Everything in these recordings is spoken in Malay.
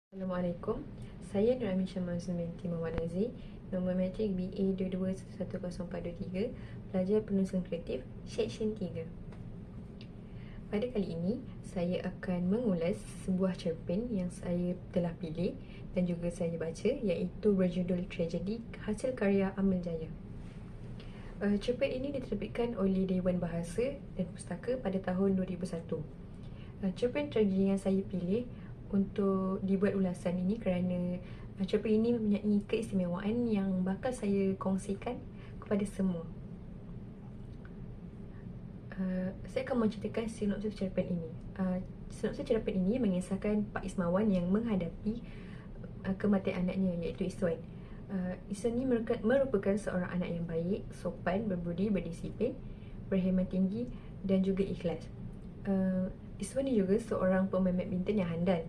Assalamualaikum. Saya Nur Amin Syamazul binti Muhammad Aziz, nombor matrik BA 221043, pelajar penulisan kreatif, Seksyen 3. Pada kali ini, saya akan mengulas sebuah cerpen yang saya telah pilih dan juga saya baca, iaitu berjudul Tragedi, hasil karya Amil Jaya. Cerpen ini diterbitkan oleh Dewan Bahasa dan Pustaka pada tahun 2001. Cerpen tragedi yang saya pilih untuk dibuat ulasan ini kerana cerpen ini mempunyai keistimewaan yang bakal saya kongsikan kepada semua. Saya akan menceritakan sinopsis cerpen ini. Sinopsis cerpen ini mengisahkan Pak Ismawan yang menghadapi kematian anaknya, iaitu Iswan. Iswan ini merupakan seorang anak yang baik, sopan, berbudi, berdisiplin, berhemah tinggi dan juga ikhlas. Iswan ni juga seorang pemain badminton yang handal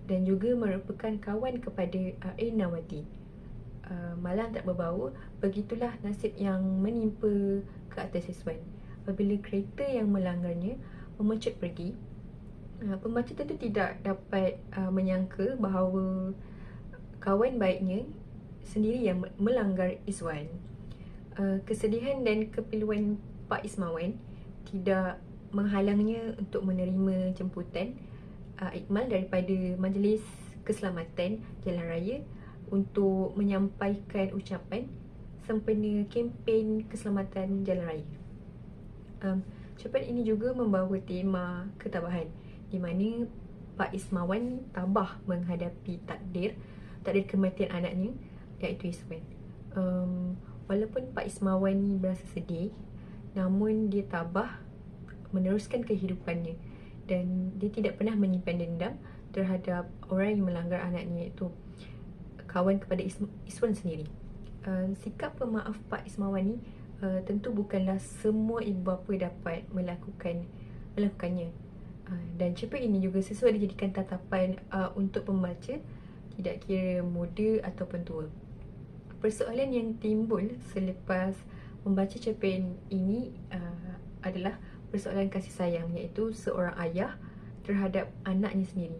dan juga merupakan kawan kepada Ainawati. Malang tak berbau, begitulah nasib yang menimpa ke atas Iswan. Apabila kereta yang melanggarnya memecut pergi, pembaca tentu tidak dapat menyangka bahawa kawan baiknya sendiri yang melanggar Iswan. Kesedihan dan kepiluan Pak Ismawan tidak menghalangnya untuk menerima jemputan ikmal daripada Majlis Keselamatan Jalan Raya untuk menyampaikan ucapan sempena kempen keselamatan jalan raya. Cerpen ini juga membawa tema ketabahan, di mana Pak Ismawan tabah menghadapi takdir kematian anaknya, iaitu Iswan. Walaupun Pak Ismawan ni berasa sedih, namun dia tabah meneruskan kehidupannya dan dia tidak pernah menyimpan dendam terhadap orang yang melanggar anaknya, iaitu kawan kepada Iswan sendiri. Sikap pemaaf Pak Ismawan ni tentu bukanlah semua ibu bapa dapat melakukannya. Dan cerpen ini juga sesuai dijadikan tatapan untuk pembaca, tidak kira muda ataupun tua. Persoalan yang timbul selepas membaca cerpen ini adalah persoalan kasih sayang, iaitu seorang ayah terhadap anaknya sendiri.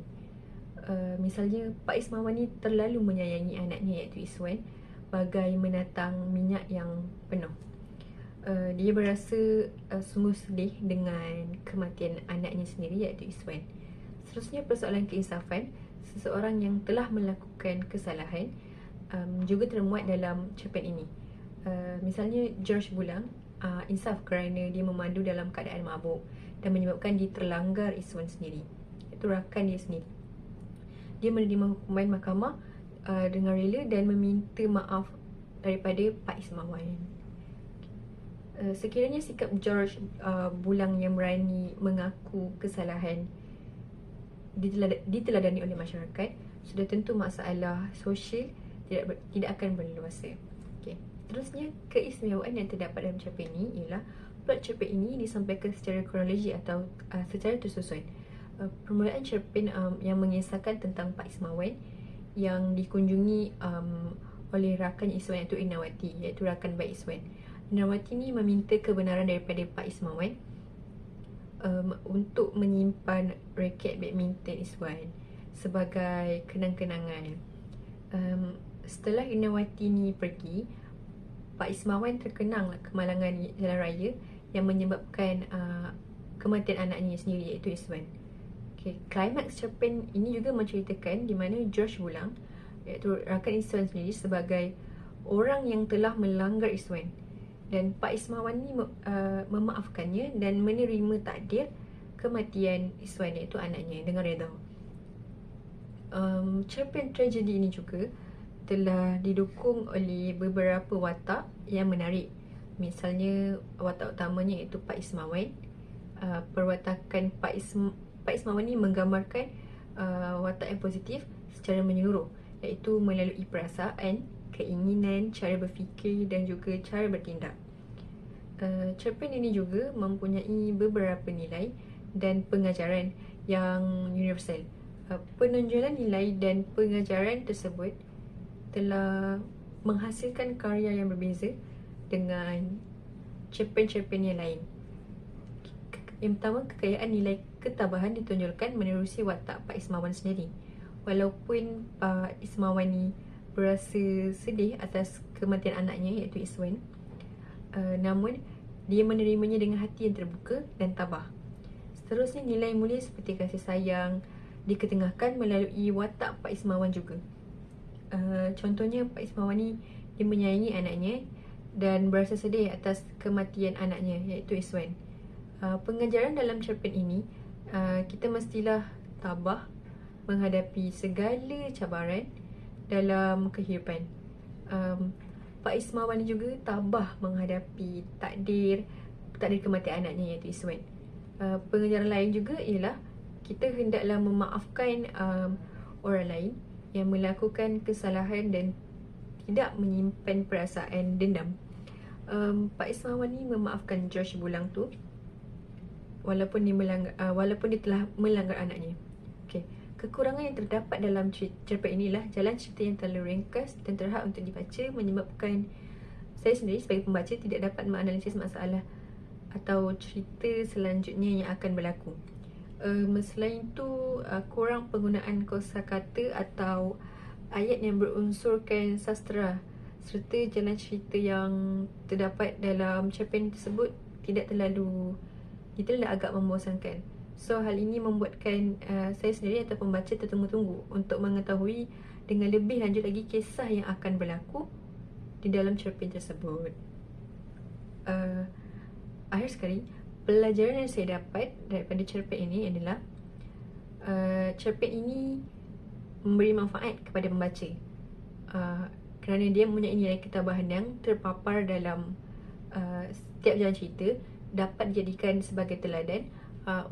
Misalnya Pak Ismawan ni terlalu menyayangi anaknya, iaitu Iswan, bagai menatang minyak yang penuh. Dia berasa sungguh sedih dengan kematian anaknya sendiri, iaitu Iswan. Seterusnya, persoalan keinsafan. Seseorang yang telah melakukan kesalahan juga termuat dalam cerpen ini. Misalnya George Bulang insaf kerana dia memandu dalam keadaan mabuk dan menyebabkan dia terlanggar Iswan sendiri, iaitu rakan dia sendiri. Dia menerima hukuman mahkamah dengan rela dan meminta maaf daripada Pak Ismawan. Sekiranya sikap George Bulang yang berani mengaku kesalahan diteladani oleh masyarakat, sudah tentu masalah sosial tidak akan berleluasa. Okay. Terusnya, keistimewaan yang terdapat dalam cerpen ini ialah plot cerpen ini disampaikan secara kronologi atau secara tersusun. Permulaan cerpen yang mengisahkan tentang Pak Ismawan yang dikunjungi oleh rakan Iswan, iaitu Ainawati, iaitu rakan baik Iswan. Ainawati ni meminta kebenaran daripada Pak Ismawan untuk menyimpan raket badminton Iswan sebagai kenang-kenangan. Setelah Ainawati ni pergi, Pak Ismawan terkenang kemalangan jalan raya yang menyebabkan kematian anaknya sendiri, iaitu Iswan. Okay. Klimaks cerpen ini juga menceritakan di mana George Bulang, iaitu rakan Iswan sendiri, sebagai orang yang telah melanggar Iswan, dan Pak Ismawan ni memaafkannya dan menerima takdir kematian Iswan, iaitu anaknya, dengan redha. Cerpen tragedi ini juga telah didukung oleh beberapa watak yang menarik. Misalnya watak utamanya iaitu Pak Ismawan. Perwatakan Pak Ismawan ni menggambarkan watak yang positif secara menyeluruh, iaitu melalui perasaan, keinginan, cara berfikir dan juga cara bertindak. Cerpen ini juga mempunyai beberapa nilai dan pengajaran yang universal. Penonjolan nilai dan pengajaran tersebut telah menghasilkan karya yang berbeza dengan cerpen-cerpen yang lain. Yang pertama, kekayaan nilai ketabahan ditonjolkan menerusi watak Pak Ismawan sendiri. walaupun Ismawan ni berasa sedih atas kematian anaknya iaitu Iswan, namun dia menerimanya dengan hati yang terbuka dan tabah. Seterusnya, nilai mulia seperti kasih sayang diketengahkan melalui watak Pak Ismawan juga. Contohnya, Pak Ismawan ni dia menyayangi anaknya dan berasa sedih atas kematian anaknya iaitu Iswan. Pengajaran dalam cerpen ini, kita mestilah tabah menghadapi segala cabaran dalam kehidupan. Pak Ismawan juga tabah menghadapi takdir kematian anaknya iaitu Iswan. Pengajaran lain juga ialah kita hendaklah memaafkan orang lain yang melakukan kesalahan dan tidak menyimpan perasaan dendam. Pak Ismawan ni memaafkan George Bulang tu walaupun dia telah melanggar anaknya. Okay. Kekurangan yang terdapat dalam cerpen inilah jalan cerita yang terlalu ringkas dan terhad untuk dibaca, menyebabkan saya sendiri sebagai pembaca tidak dapat menganalisis masalah atau cerita selanjutnya yang akan berlaku. Selain itu, kurang penggunaan kosakata atau ayat yang berunsurkan sastra serta jalan cerita yang terdapat dalam cerpen tersebut tidak terlalu detail dan agak membosankan. So, hal ini membuatkan saya sendiri atau pembaca tertunggu-tunggu untuk mengetahui dengan lebih lanjut lagi kisah yang akan berlaku di dalam cerpen tersebut. Akhir sekali, pelajaran yang saya dapat daripada cerpen ini adalah cerpen ini memberi manfaat kepada pembaca kerana dia mempunyai nilai ketabahan yang terpapar dalam setiap jalan cerita, dapat dijadikan sebagai teladan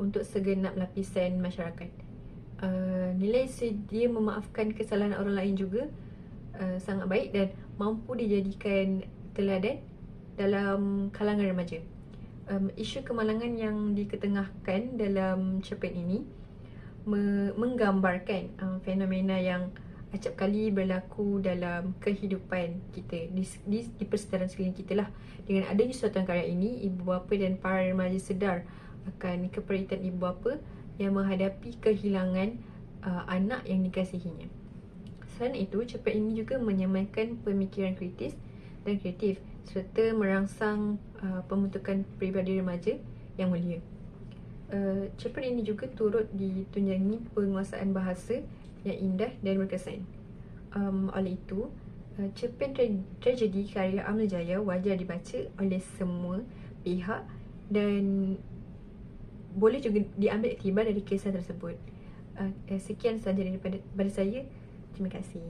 untuk segenap lapisan masyarakat. Nilai sedia memaafkan kesalahan orang lain juga sangat baik dan mampu dijadikan teladan dalam kalangan remaja. Isu kemalangan yang diketengahkan dalam cerpen ini menggambarkan fenomena yang acap kali berlaku dalam kehidupan kita di persekitaran sekeliling kita lah. Dengan adanya suatu karya ini, ibu bapa dan para remaja sedar akan keperitan ibu bapa yang menghadapi kehilangan anak yang dikasihinya. Selain itu, cerpen ini juga menyamakan pemikiran kritis dan kreatif serta merangsang pembentukan peribadi remaja yang mulia. Cerpen ini juga turut ditunjangi penguasaan bahasa yang indah dan berkesan. Oleh itu, cerpen tragedi karya Amil Jaya wajar dibaca oleh semua pihak dan boleh juga diambil iktibar dari kisah tersebut. Sekian sahaja daripada saya. Terima kasih.